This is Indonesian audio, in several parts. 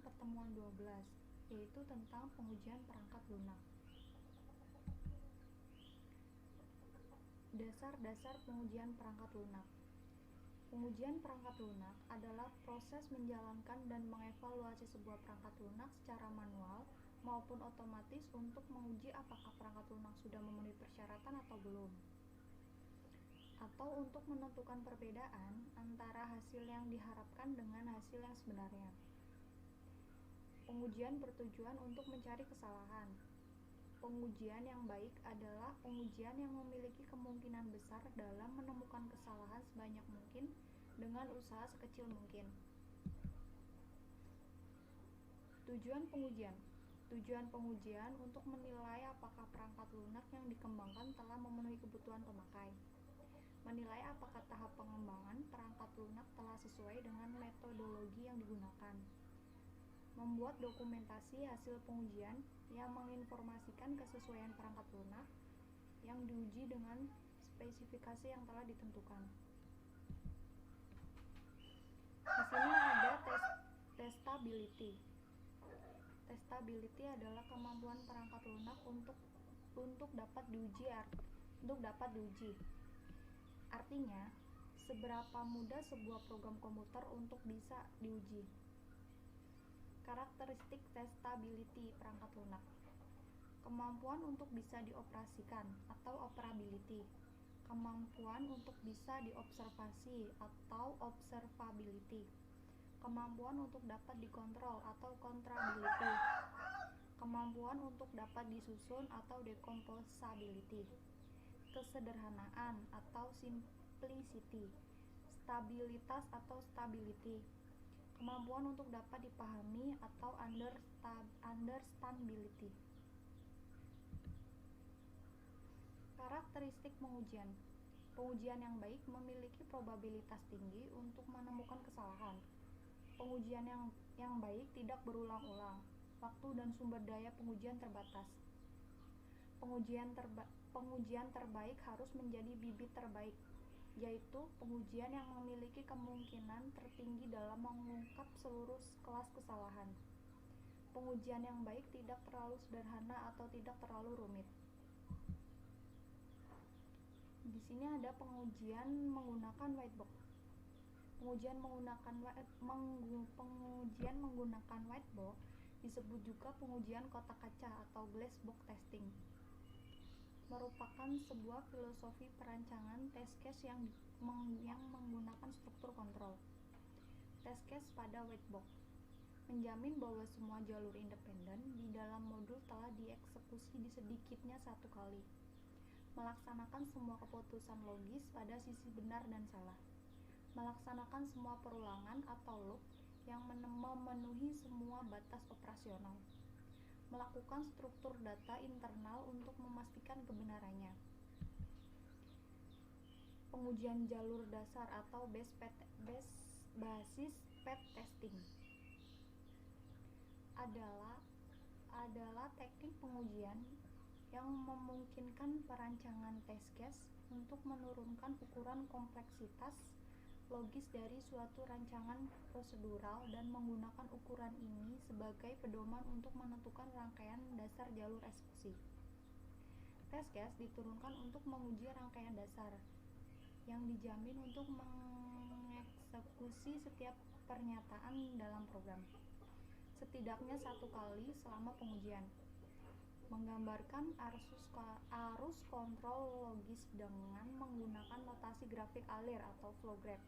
pertemuan 12, yaitu tentang pengujian perangkat lunak. Dasar-dasar pengujian perangkat lunak. Pengujian perangkat lunak adalah proses menjalankan dan mengevaluasi sebuah perangkat lunak secara manual maupun otomatis untuk menguji apakah perangkat lunak sudah memenuhi persyaratan atau belum, atau untuk menentukan perbedaan antara hasil yang diharapkan dengan hasil yang sebenarnya. Pengujian bertujuan untuk mencari kesalahan. Pengujian yang baik adalah pengujian yang memiliki kemungkinan besar dalam menemukan kesalahan sebanyak mungkin dengan usaha sekecil mungkin. Tujuan pengujian. Tujuan pengujian untuk menilai apakah perangkat lunak yang dikembangkan telah memenuhi kebutuhan pemakai. Menilai apakah tahap pengembangan perangkat lunak telah sesuai dengan metodologi yang digunakan. Membuat dokumentasi hasil pengujian yang menginformasikan kesesuaian perangkat lunak yang diuji dengan spesifikasi yang telah ditentukan. Di sini ada testability. Testability adalah kemampuan perangkat lunak untuk dapat diuji. Artinya, seberapa mudah sebuah program komputer untuk bisa diuji. Karakteristik testability perangkat lunak. Kemampuan untuk bisa dioperasikan atau operability. Kemampuan untuk bisa diobservasi atau observability. Kemampuan untuk dapat dikontrol atau controllability. Kemampuan untuk dapat disusun atau decomposability. Kesederhanaan atau simplicity. Stabilitas atau stability. Kemampuan untuk dapat dipahami atau understandability. Karakteristik pengujian. Pengujian yang baik memiliki probabilitas tinggi untuk menemukan kesalahan. Pengujian yang baik tidak berulang-ulang. Waktu dan sumber daya pengujian terbatas. Pengujian terbaik harus menjadi bibit terbaik, yaitu pengujian yang memiliki kemungkinan tertinggi dalam mengungkap seluruh kelas kesalahan. Pengujian yang baik tidak terlalu sederhana atau tidak terlalu rumit. Di sini ada pengujian menggunakan white box. Pengujian menggunakan white box disebut juga pengujian kotak kaca atau glass box testing. Merupakan sebuah filosofi perancangan test case yang menggunakan struktur kontrol. Test case pada white box menjamin bahwa semua jalur independen di dalam modul telah dieksekusi di sedikitnya satu kali. Melaksanakan semua keputusan logis pada sisi benar dan salah. Melaksanakan semua perulangan atau loop yang memenuhi semua batas operasional. Melakukan struktur data internal untuk memastikan kebenarannya. Pengujian jalur dasar atau basis path testing adalah teknik pengujian yang memungkinkan perancangan test case untuk menurunkan ukuran kompleksitas logis dari suatu rancangan prosedural dan menggunakan ukuran ini sebagai pedoman untuk menentukan rangkaian dasar jalur eksekusi. Test case diturunkan untuk menguji rangkaian dasar yang dijamin untuk mengeksekusi setiap pernyataan dalam program, setidaknya satu kali selama pengujian. Menggambarkan arus kontrol logis dengan menggunakan notasi grafik alir atau flow graph.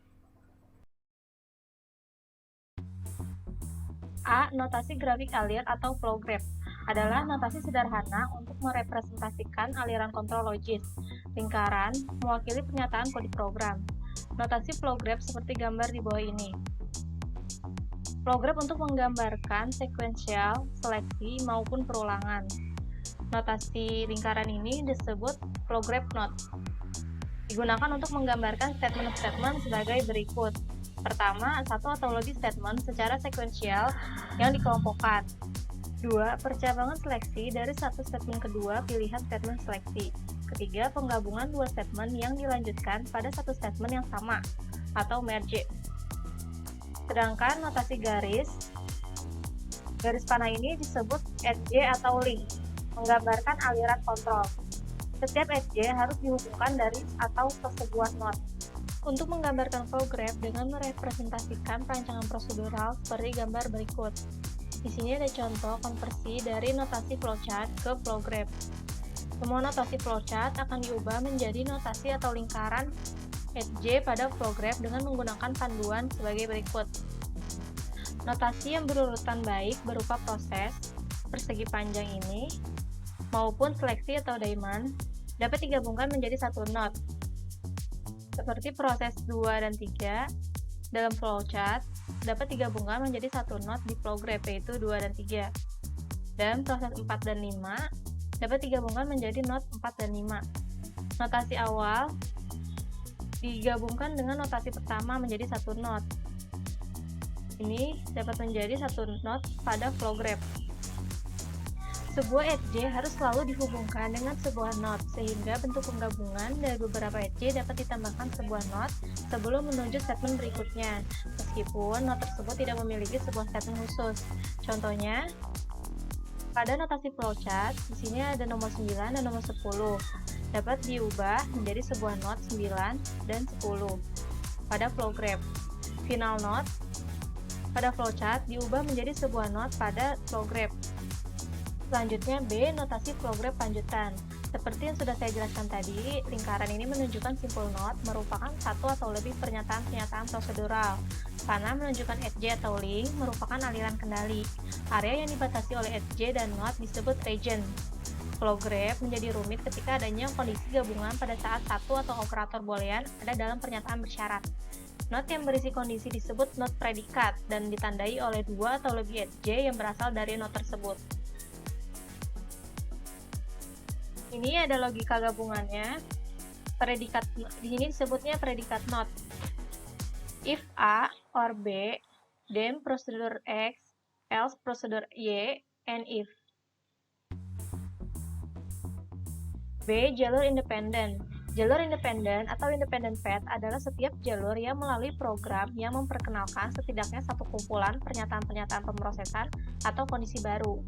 A. Notasi grafik alir atau flow graph adalah notasi sederhana untuk merepresentasikan aliran kontrol logis. Lingkaran mewakili pernyataan kode program. Notasi flow graph seperti gambar di bawah ini. Flow graph untuk menggambarkan sekuensial, seleksi, maupun perulangan. Notasi lingkaran ini disebut flow graph note. Digunakan untuk menggambarkan statement-statement sebagai berikut. Pertama, satu atau lebih statement secara sekuensial yang dikelompokkan. 2. Percabangan seleksi dari satu statement kedua pilihan statement seleksi. Ketiga, penggabungan dua statement yang dilanjutkan pada satu statement yang sama, atau merge. Sedangkan notasi garis Garis panah ini disebut edge atau link, menggambarkan aliran kontrol. Setiap edge harus dihubungkan dari atau ke sebuah node. Untuk menggambarkan flow graph dengan merepresentasikan perancangan prosedural seperti gambar berikut. Di sini ada contoh konversi dari notasi flowchart ke flow graph. Semua notasi flowchart akan diubah menjadi notasi atau lingkaran edge pada flow graph dengan menggunakan panduan sebagai berikut. Notasi yang berurutan baik berupa proses, persegi panjang ini, maupun seleksi atau diamond, dapat digabungkan menjadi satu node. Seperti proses 2 dan 3 dalam flowchart dapat digabungkan menjadi satu node di flow graph yaitu 2 dan 3. Dan proses 4 dan 5 dapat digabungkan menjadi node 4 dan 5. Notasi awal digabungkan dengan notasi pertama menjadi satu node. Ini dapat menjadi satu node pada flow graph. Sebuah edge harus selalu dihubungkan dengan sebuah node, sehingga bentuk penggabungan dari beberapa edge dapat ditambahkan sebuah node sebelum menuju statement berikutnya, meskipun node tersebut tidak memiliki sebuah statement khusus. Contohnya, pada notasi flowchart, di sini ada nomor 9 dan nomor 10, dapat diubah menjadi sebuah node 9 dan 10. Pada flow graph, final node pada flowchart diubah menjadi sebuah node pada flow graph. Selanjutnya B, notasi flow graph lanjutan. Seperti yang sudah saya jelaskan tadi, lingkaran ini menunjukkan simpul node merupakan satu atau lebih pernyataan-pernyataan prosedural. Panah menunjukkan edge atau link merupakan aliran kendali. Area yang dibatasi oleh edge dan node disebut region. Flow graph menjadi rumit ketika adanya kondisi gabungan pada saat satu atau operator boolean ada dalam pernyataan bersyarat. Node yang berisi kondisi disebut node predikat dan ditandai oleh dua atau lebih edge yang berasal dari node tersebut. Ini ada logika gabungannya. Predikat di sini disebutnya predikat node. If A or B, then procedure X, else procedure Y, and if B, jalur independen. Jalur independen atau independent path adalah setiap jalur yang melalui program yang memperkenalkan setidaknya satu kumpulan pernyataan-pernyataan pemrosesan atau kondisi baru.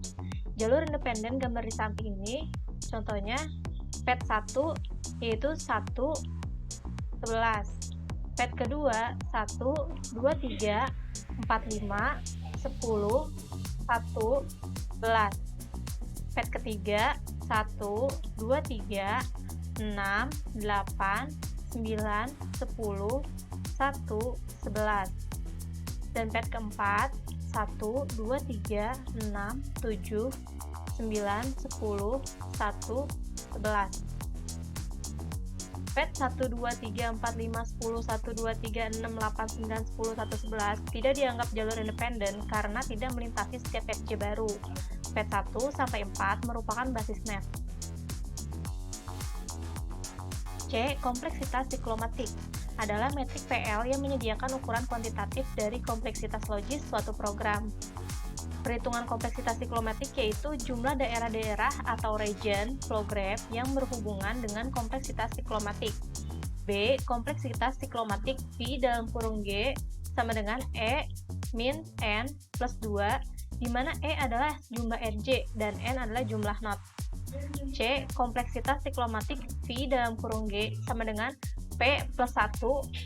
Jalur independen gambar di samping ini, contohnya path 1 yaitu 1, 11. Path kedua 1, 2, 3, 4, 5, 10, 1, 11. Path ketiga 1, 2, 3, 6, 8, 9, 10, 1, 11. Dan path keempat 1, 2, 3, 6, 7, 9, 10, 1, 11. Path 1, 2, 3, 4, 5, 10, 1, 2, 3, 6, 8, 9, 10, 1, 11 tidak dianggap jalur independen karena tidak melintasi setiap edge baru. Path 1 sampai 4 merupakan basis map. C. Kompleksitas siklomatik adalah metrik PL yang menyediakan ukuran kuantitatif dari kompleksitas logis suatu program. Perhitungan kompleksitas siklomatik yaitu jumlah daerah-daerah atau region flow graph yang berhubungan dengan kompleksitas siklomatik. B. Kompleksitas siklomatik V dalam kurung G sama dengan E min N plus 2, di mana E adalah jumlah edge dan N adalah jumlah node. C. Kompleksitas siklomatik V dalam kurung G sama dengan P plus 1,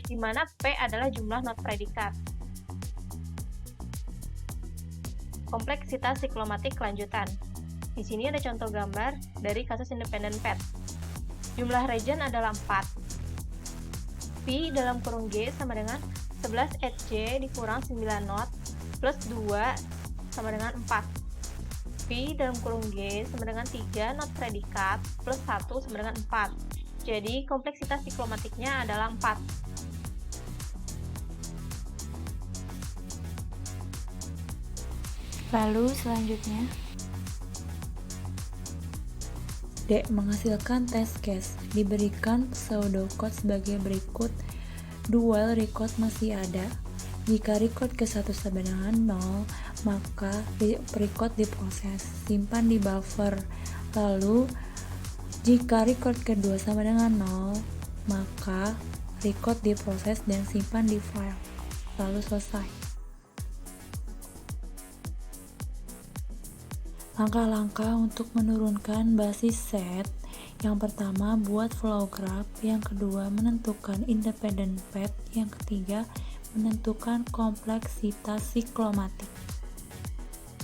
di mana P adalah jumlah node predikat. Kompleksitas siklomatik lanjutan. Di sini ada contoh gambar dari kasus independent path. Jumlah region adalah 4. V dalam kurung G sama dengan 11 edge dikurang 9 node plus 2 sama dengan 4. V dalam kurung G sama dengan 3 node predikat plus 1 sama dengan 4. Jadi kompleksitas siklomatiknya adalah 4. Lalu selanjutnya D. Menghasilkan test case. Diberikan pseudocode sebagai berikut. Dual record masih ada. Jika record ke-1 sama dengan 0, maka record diproses, simpan di buffer. Lalu jika record kedua sama dengan 0, maka record diproses dan simpan di file. Lalu selesai. Langkah-langkah untuk menurunkan basis set. Yang pertama, buat flow graph. Yang kedua, menentukan independent path. Yang ketiga, menentukan kompleksitas siklomatik.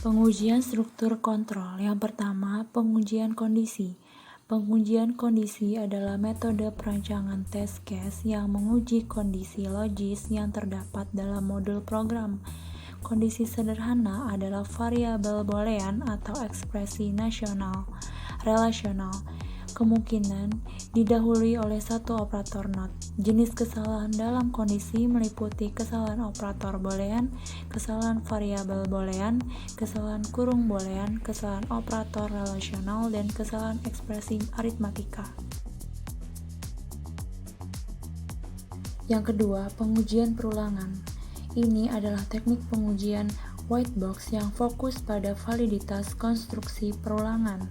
Pengujian struktur kontrol. Yang pertama, pengujian kondisi. Pengujian kondisi adalah metode perancangan test case yang menguji kondisi logis yang terdapat dalam modul program. Kondisi sederhana adalah variabel boolean atau ekspresi relasional. Kemungkinan didahului oleh satu operator not. Jenis kesalahan dalam kondisi meliputi kesalahan operator boolean, kesalahan variabel boolean, kesalahan kurung boolean, kesalahan operator relasional, dan kesalahan ekspresi aritmatika. Yang kedua, pengujian perulangan. Ini adalah teknik pengujian white box yang fokus pada validitas konstruksi perulangan.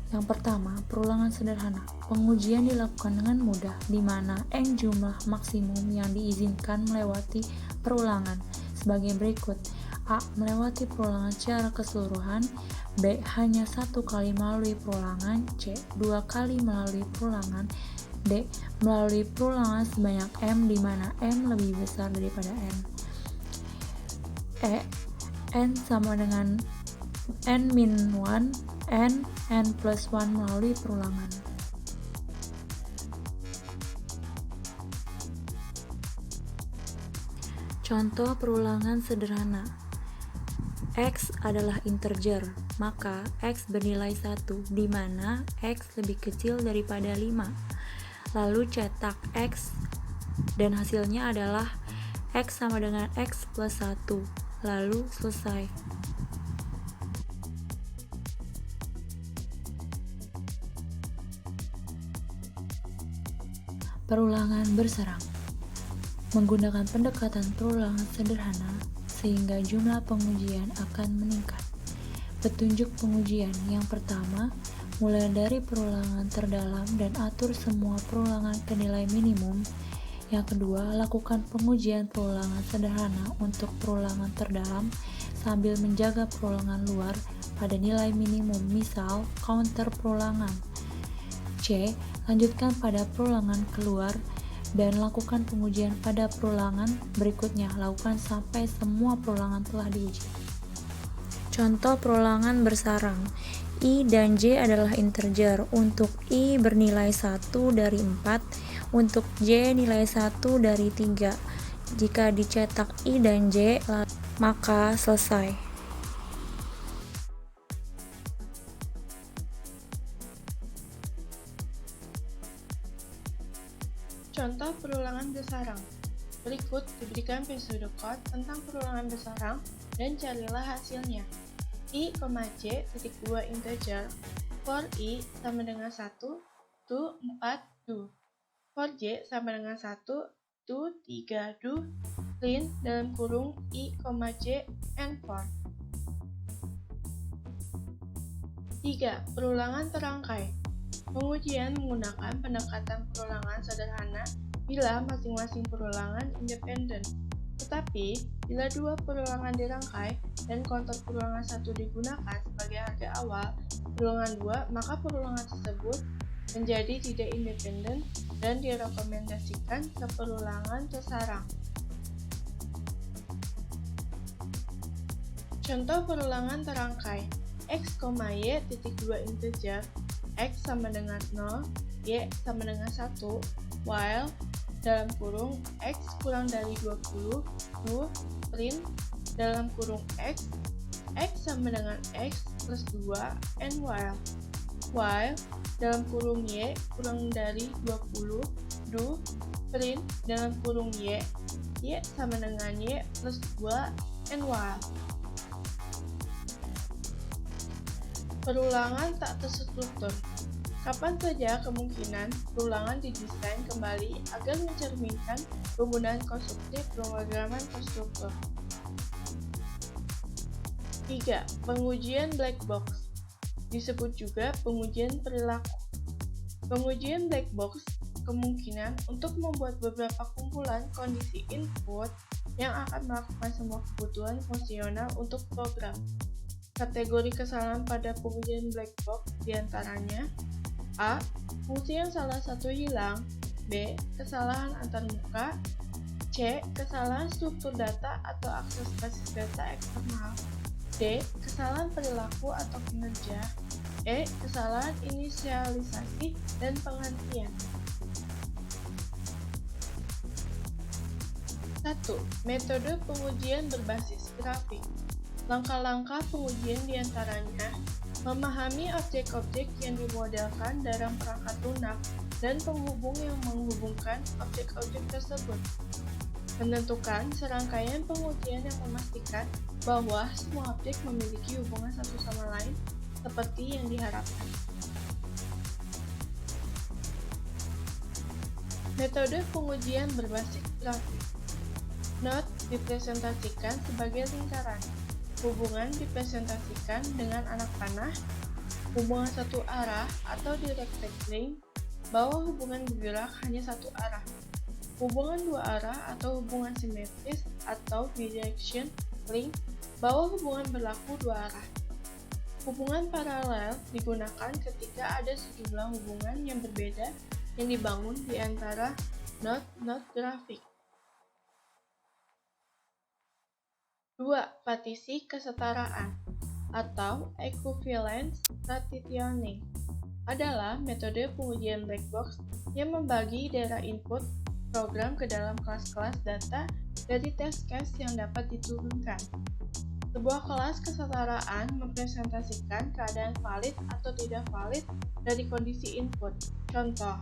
Yang pertama, perulangan sederhana. Pengujian dilakukan dengan mudah, di mana N jumlah maksimum yang diizinkan melewati perulangan sebagai berikut. A. Melewati perulangan secara keseluruhan. B. Hanya 1 kali melalui perulangan. C. 2 kali melalui perulangan. D. Melalui perulangan sebanyak M, di mana M lebih besar daripada N. E. N sama dengan N-1, N plus 1 melalui perulangan. Contoh perulangan sederhana. X adalah integer, maka X bernilai 1, di mana X lebih kecil daripada 5. Lalu cetak X, dan hasilnya adalah X sama dengan X plus 1. Lalu selesai. Perulangan berserang. Menggunakan pendekatan perulangan sederhana sehingga jumlah pengujian akan meningkat. Petunjuk pengujian yang pertama, mulai dari perulangan terdalam dan atur semua perulangan ke nilai minimum. Yang kedua, lakukan pengujian perulangan sederhana untuk perulangan terdalam sambil menjaga perulangan luar pada nilai minimum, misal counter perulangan. C. Lanjutkan pada perulangan keluar dan lakukan pengujian pada perulangan berikutnya. Lakukan sampai semua perulangan telah diuji. Contoh perulangan bersarang. I dan J adalah integer. Untuk I bernilai 1 dari 4. Untuk J nilai 1 dari 3. Jika dicetak I dan J, maka selesai. Contoh perulangan bersarang. Berikut diberikan pseudocode tentang perulangan bersarang dan carilah hasilnya. I, J, titik 2 integer, for I sama dengan 1, to 4, do. For J sama dengan 1, to 3, do, print dalam kurung I, J, and for. 3. Perulangan terangkai. Pengujian menggunakan pendekatan perulangan sederhana bila masing-masing perulangan independen. Tetapi, bila dua perulangan dirangkai dan kontor perulangan 1 digunakan sebagai harga awal perulangan 2, maka perulangan tersebut menjadi tidak independen dan direkomendasikan ke perulangan tersarang. Contoh perulangan terangkai. X, Y, titik 2 integer, X sama dengan 0, Y sama dengan 1, while dalam kurung X kurang dari 20, to print dalam kurung X sama dengan X plus 2, and while dalam kurung Y kurang dari 20, do print dalam kurung Y sama dengan Y plus 2, and while. Perulangan tak terstruktur. Kapan saja kemungkinan perulangan didesain kembali agar mencerminkan penggunaan konstruktif pemrograman terstruktur. 3. Pengujian black box. Disebut juga pengujian perilaku. Pengujian black box kemungkinan untuk membuat beberapa kumpulan kondisi input yang akan melakukan semua kebutuhan fungsional untuk program. Kategori kesalahan pada pengujian black box diantaranya A. Fungsi yang salah satu hilang. B. Kesalahan antarmuka. C. Kesalahan struktur data atau akses basis data eksternal. D. Kesalahan perilaku atau kinerja. E. Kesalahan inisialisasi dan penghentian. 1. Metode pengujian berbasis grafik. Langkah-langkah pengujian diantaranya memahami objek-objek yang dimodelkan dalam perangkat lunak dan penghubung yang menghubungkan objek-objek tersebut. Menentukan serangkaian pengujian yang memastikan bahwa semua objek memiliki hubungan satu sama lain seperti yang diharapkan. Metode pengujian berbasis grafik. Node dipresentasikan sebagai lingkaran. Hubungan dipresentasikan dengan anak panah. Hubungan satu arah atau direct line, bahwa hubungan bergerak hanya satu arah. Hubungan dua arah atau hubungan simetris atau bidirection link, bahwa hubungan berlaku dua arah. Hubungan paralel digunakan ketika ada sejumlah hubungan yang berbeda yang dibangun di antara node-node grafik. 2. Partisi kesetaraan atau equivalence partitioning adalah metode pengujian black box yang membagi daerah input program ke dalam kelas-kelas data dari test case yang dapat diturunkan. Sebuah kelas kesetaraan mempresentasikan keadaan valid atau tidak valid dari kondisi input. Contoh,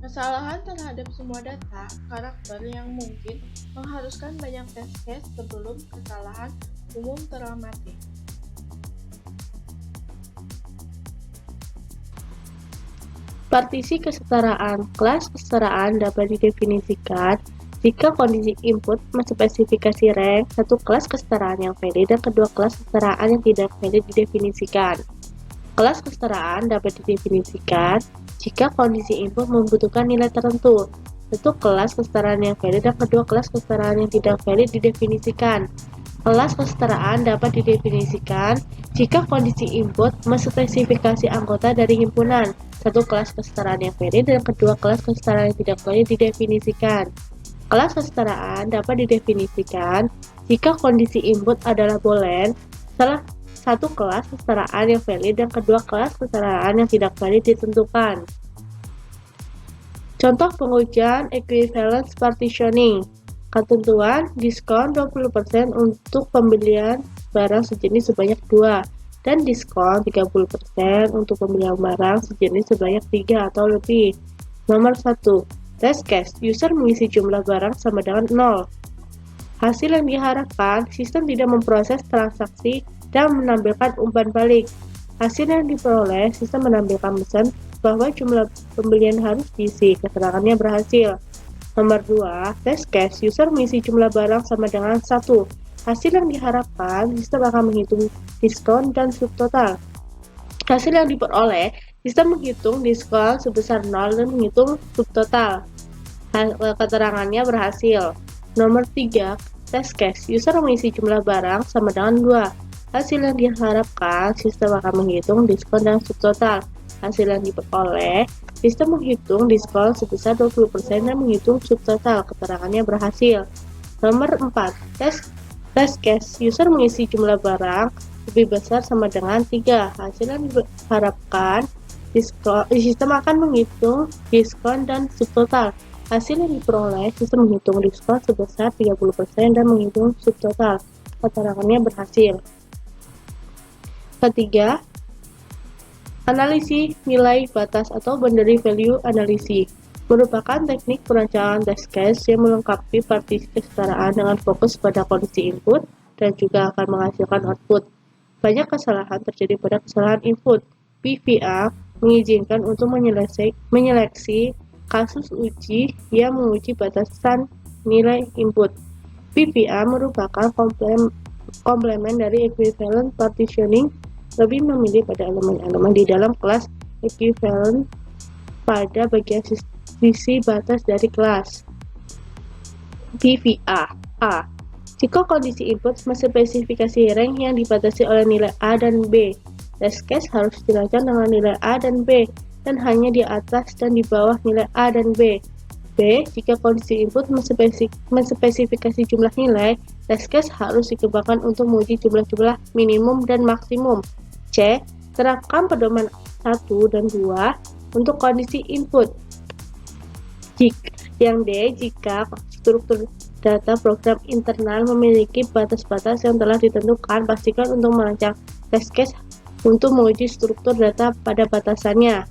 kesalahan terhadap semua data karakter yang mungkin mengharuskan banyak test case sebelum kesalahan umum teramati. Partisi kesetaraan. Kelas kesetaraan dapat didefinisikan jika kondisi input menspesifikasi rank satu kelas kesetaraan yang valid dan kedua kelas kesetaraan yang tidak valid didefinisikan. Kelas kesetaraan dapat didefinisikan jika kondisi input membutuhkan nilai tertentu. Satu kelas kesetaraan yang valid dan kedua kelas kesetaraan yang tidak valid didefinisikan. Kelas kesetaraan dapat didefinisikan jika kondisi input menspesifikasi anggota dari himpunan. Satu kelas kesetaraan yang valid dan kedua kelas kesetaraan yang tidak valid didefinisikan. Kelas kesetaraan dapat didefinisikan jika kondisi input adalah boolean, salah satu kelas kesetaraan yang valid dan kedua kelas kesetaraan yang tidak valid ditentukan. Contoh pengujian equivalence partitioning. Ketentuan diskon 20% untuk pembelian barang sejenis sebanyak 2 dan diskon 30% untuk pembelian barang sejenis sebanyak 3 atau lebih. Nomor 1. Test case, user mengisi jumlah barang sama dengan 0. Hasil yang diharapkan, sistem tidak memproses transaksi dan menampilkan umpan balik. Hasil yang diperoleh, sistem menampilkan pesan bahwa jumlah pembelian harus diisi, keterangannya berhasil. Nomor 2, test case, user mengisi jumlah barang sama dengan 1. Hasil yang diharapkan, sistem akan menghitung diskon dan subtotal. Hasil yang diperoleh, sistem menghitung diskon sebesar 0 dan menghitung subtotal. Keterangannya berhasil. Nomor 3, test case, user mengisi jumlah barang sama dengan 2. Hasil yang diharapkan, sistem akan menghitung diskon dan subtotal. Hasil yang diperoleh, sistem menghitung diskon sebesar 20% dan menghitung subtotal. Keterangannya berhasil. Nomor 4, test case, user mengisi jumlah barang lebih besar sama dengan 3. Hasil yang diharapkan, sistem akan menghitung diskon dan subtotal. Hasil yang diperoleh, sistem menghitung diskon sebesar 30% dan menghitung subtotal. Keterangannya berhasil. Ketiga, analisis nilai batas atau boundary value analysis merupakan teknik perancangan test case yang melengkapi partisi kesetaraan dengan fokus pada kondisi input dan juga akan menghasilkan output. Banyak kesalahan terjadi pada kesalahan input. PVA mengizinkan untuk menyeleksi kasus uji yang menguji batasan nilai input. PVA merupakan komplemen dari equivalent partitioning, lebih memilih pada elemen-elemen di dalam kelas equivalent pada bagian sisi batas dari kelas. PVA A. Jika kondisi input menspesifikasi rank yang dibatasi oleh nilai A dan B, test case harus dirancang dengan nilai A dan B, dan hanya di atas dan di bawah nilai A dan B. B. Jika kondisi input menspesifikasi jumlah nilai, test case harus dikembangkan untuk menguji jumlah-jumlah minimum dan maksimum. C. Terapkan pedoman 1 dan 2 untuk kondisi input. Yang D. Jika struktur data program internal memiliki batas-batas yang telah ditentukan, pastikan untuk merancang test case untuk menguji struktur data pada batasannya.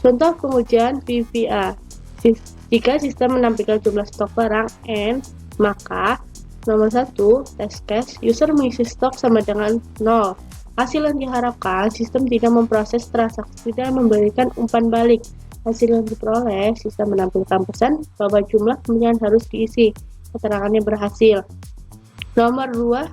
Contoh pengujian PVA. Jika sistem menampilkan jumlah stok barang N, maka nomor 1, test case, user mengisi stok sama dengan 0. Hasil yang diharapkan, sistem tidak memproses transaksi dan memberikan umpan balik. Hasil yang diperoleh, sistem menampilkan pesan bahwa jumlah pembelian harus diisi. Keterangannya berhasil. Nomor 2,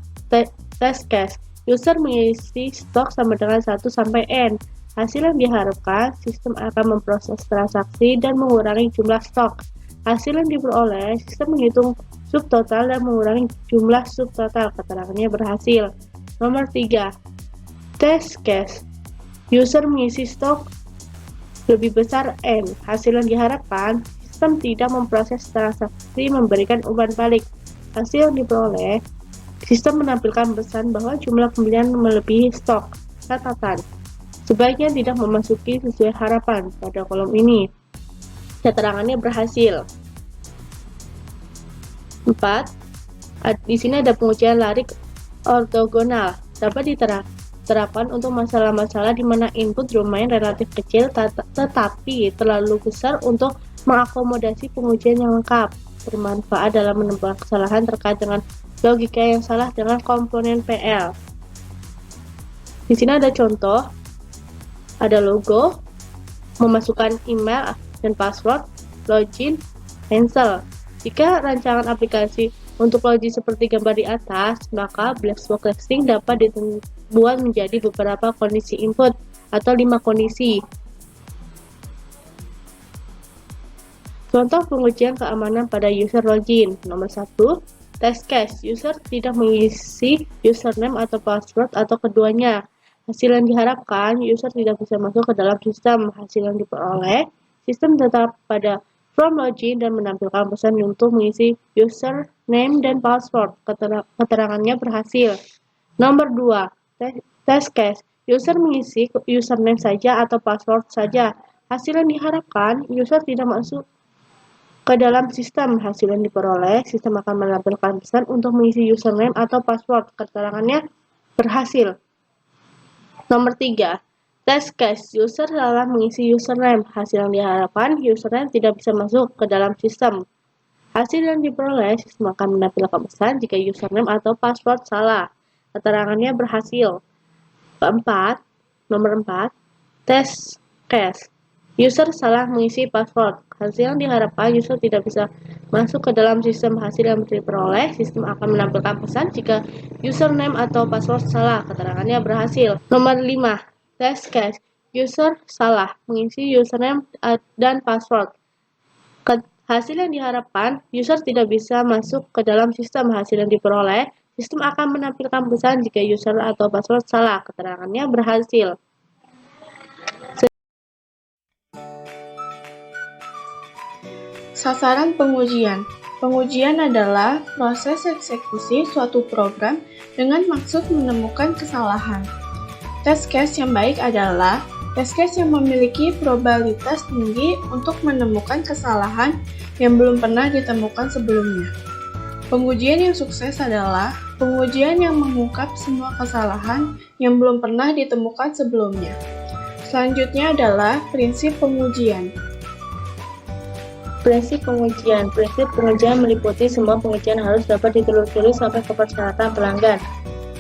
test case, user mengisi stok sama dengan 1 sampai N. Hasil yang diharapkan, sistem akan memproses transaksi dan mengurangi jumlah stok. Hasil yang diperoleh, sistem menghitung subtotal dan mengurangi jumlah subtotal. Keterangannya berhasil. Nomor 3, test case, user mengisi stok lebih besar N. Hasil yang diharapkan, sistem tidak memproses transaksi memberikan umpan balik. Hasil yang diperoleh, sistem menampilkan pesan bahwa jumlah pembelian melebihi stok. Catatan, sebaiknya tidak memasuki sesuai harapan pada kolom ini. Keterangannya berhasil. 4. Di sini ada pengujian larik ortogonal. Dapat diterapkan untuk masalah-masalah di mana input domain relatif kecil tetapi terlalu besar untuk mengakomodasi pengujian yang lengkap. Bermanfaat dalam menemukan kesalahan terkait dengan logika yang salah dengan komponen PL. Di sini ada contoh. Ada logo, memasukkan email dan password, login, cancel. Jika rancangan aplikasi untuk login seperti gambar di atas, maka black box testing dapat dibuat menjadi beberapa kondisi input atau 5 kondisi. Contoh pengujian keamanan pada user login. Nomor 1, test case, user tidak mengisi username atau password atau keduanya. Hasil yang diharapkan, user tidak bisa masuk ke dalam sistem. Hasil yang diperoleh, sistem tetap pada form login dan menampilkan pesan untuk mengisi username dan password. Keterangannya berhasil. Nomor 2, test case, user mengisi username saja atau password saja. Hasil yang diharapkan, user tidak masuk ke dalam sistem. Hasil yang diperoleh, sistem akan menampilkan pesan untuk mengisi username atau password. Keterangannya berhasil. Nomor 3, test case, user salah mengisi username. Hasil yang diharapkan, username tidak bisa masuk ke dalam sistem. Hasil yang diperoleh, sistem akan menampilkan pesan jika username atau password salah. Keterangannya berhasil. Keempat, nomor 4, test case, user salah mengisi password. Hasil yang diharapkan, user tidak bisa masuk ke dalam sistem. Hasil yang diperoleh, sistem akan menampilkan pesan jika username atau password salah. Keterangannya berhasil. Nomor 5, test case, user salah mengisi username dan password. Hasil yang diharapkan, user tidak bisa masuk ke dalam sistem. Hasil yang diperoleh, sistem akan menampilkan pesan jika user atau password salah. Keterangannya berhasil. Sasaran pengujian. Pengujian adalah proses eksekusi suatu program dengan maksud menemukan kesalahan. Test case yang baik adalah test case yang memiliki probabilitas tinggi untuk menemukan kesalahan yang belum pernah ditemukan sebelumnya. Pengujian yang sukses adalah pengujian yang mengungkap semua kesalahan yang belum pernah ditemukan sebelumnya. Selanjutnya adalah prinsip pengujian. Prinsip pengujian. Prinsip pengujian meliputi semua pengujian harus dapat ditelusuri sampai ke persyaratan pelanggan.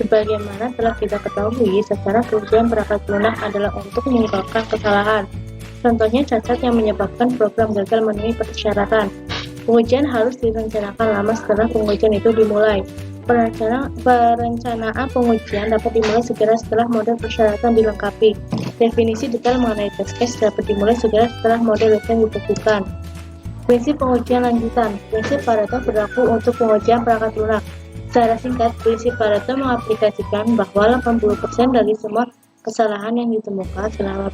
Sebagaimana telah kita ketahui, secara pengujian perangkat lunak adalah untuk mengungkapkan kesalahan. Contohnya cacat yang menyebabkan program gagal memenuhi persyaratan. Pengujian harus direncanakan lama setelah pengujian itu dimulai. Perencanaan pengujian dapat dimulai segera setelah model persyaratan dilengkapi. Definisi detail mengenai test case dapat dimulai segera setelah model yang ditentukan. Prinsip pengujian lanjutan. Prinsip Pareto berlaku untuk pengujian perangkat lunak. Secara singkat, prinsip Pareto mengaplikasikan bahwa 80% dari semua kesalahan yang ditemukan selama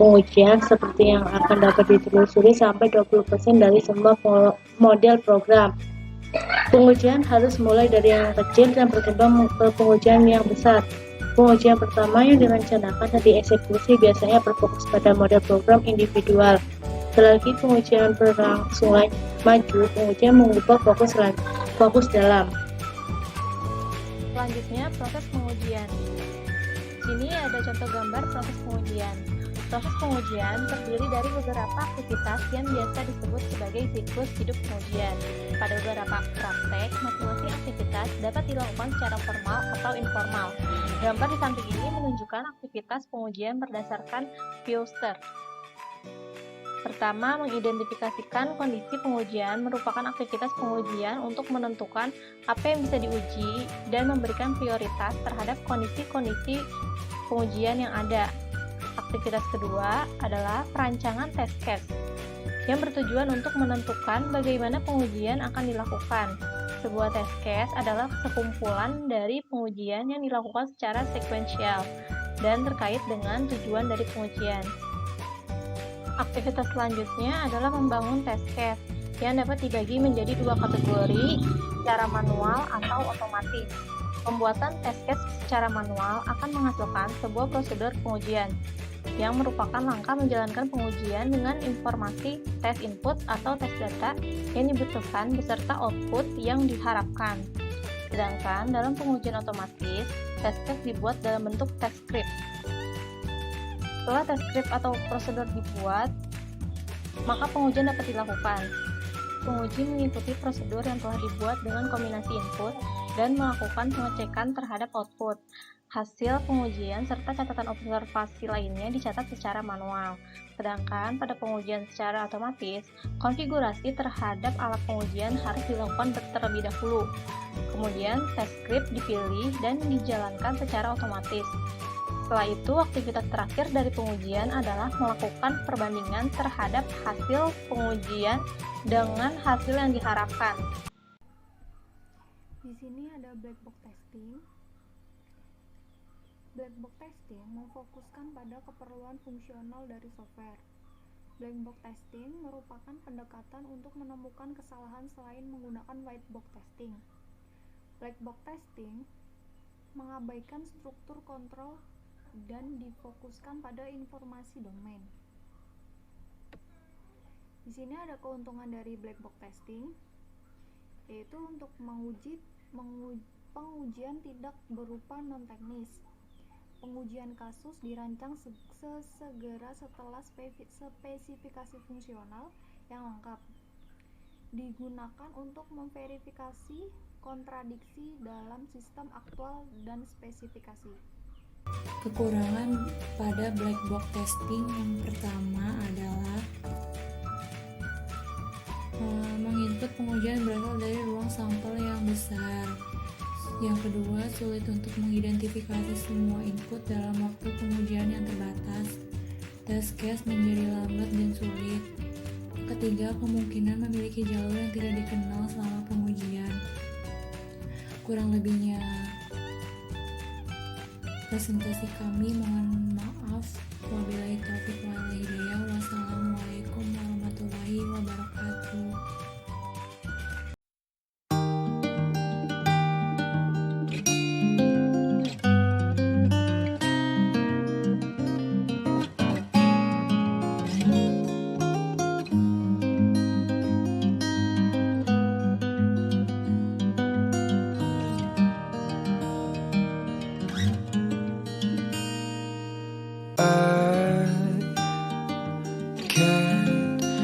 pengujian seperti yang akan dapat ditelusuri sampai 20% dari semua model program. Pengujian harus mulai dari yang kecil dan berkembang ke pengujian yang besar. Pengujian pertama yang direncanakan dan dieksekusi biasanya berfokus pada model program individual. Selagi pengujian berlangsung maju, pengujian mengubah fokus dalam. Selanjutnya, proses pengujian. Sini ada contoh gambar proses pengujian. Proses pengujian terdiri dari beberapa aktivitas yang biasa disebut sebagai siklus hidup pengujian. Pada beberapa praktek, masing-masing aktivitas dapat dilakukan secara formal atau informal. Gambar di samping ini menunjukkan aktivitas pengujian berdasarkan Webster. Pertama, mengidentifikasikan kondisi pengujian merupakan aktivitas pengujian untuk menentukan apa yang bisa diuji dan memberikan prioritas terhadap kondisi-kondisi pengujian yang ada. Aktivitas kedua adalah perancangan test case, yang bertujuan untuk menentukan bagaimana pengujian akan dilakukan. Sebuah test case adalah sekumpulan dari pengujian yang dilakukan secara sekuensial dan terkait dengan tujuan dari pengujian. Aktivitas selanjutnya adalah membangun test case yang dapat dibagi menjadi dua kategori, secara manual atau otomatis. Pembuatan test case secara manual akan menghasilkan sebuah prosedur pengujian yang merupakan langkah menjalankan pengujian dengan informasi tes input atau tes data yang dibutuhkan beserta output yang diharapkan. Sedangkan dalam pengujian otomatis, test case dibuat dalam bentuk test script. Setelah test script atau prosedur dibuat, maka pengujian dapat dilakukan. Penguji mengikuti prosedur yang telah dibuat dengan kombinasi input dan melakukan pengecekan terhadap output. Hasil pengujian serta catatan observasi lainnya dicatat secara manual. Sedangkan pada pengujian secara otomatis, konfigurasi terhadap alat pengujian harus dilakukan terlebih dahulu. Kemudian, test script dipilih dan dijalankan secara otomatis. Setelah itu, aktivitas terakhir dari pengujian adalah melakukan perbandingan terhadap hasil pengujian dengan hasil yang diharapkan. Di sini ada black box testing. Black box testing memfokuskan pada keperluan fungsional dari software. Black box testing merupakan pendekatan untuk menemukan kesalahan selain menggunakan white box testing. Black box testing mengabaikan struktur kontrol dan difokuskan pada informasi domain. Di sini ada keuntungan dari black box testing, yaitu untuk pengujian tidak berupa non-teknis. Pengujian kasus dirancang sesegera setelah spesifikasi fungsional yang lengkap. Digunakan untuk memverifikasi kontradiksi dalam sistem aktual dan spesifikasi. Kekurangan pada black box testing yang pertama adalah menginput pengujian berasal dari ruang sampel yang besar. Yang kedua, sulit untuk mengidentifikasi semua input dalam waktu pengujian yang terbatas. Test case menjadi lambat dan sulit. Ketiga, kemungkinan memiliki jalur yang tidak dikenal selama pengujian. Kurang lebihnya presentasi kami, mohon maaf. Wabillahi taufiq wal hidayah. Wassalamualaikum warahmatullahi wabarakatuh.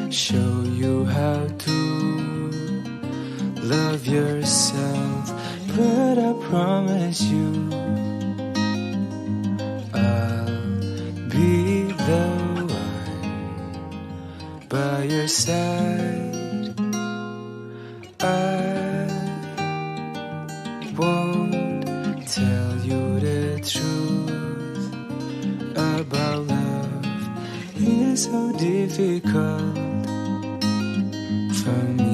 Show you how to love yourself, but I promise you I'll be the one by your side. I won't tell you the truth about love. It's so difficult found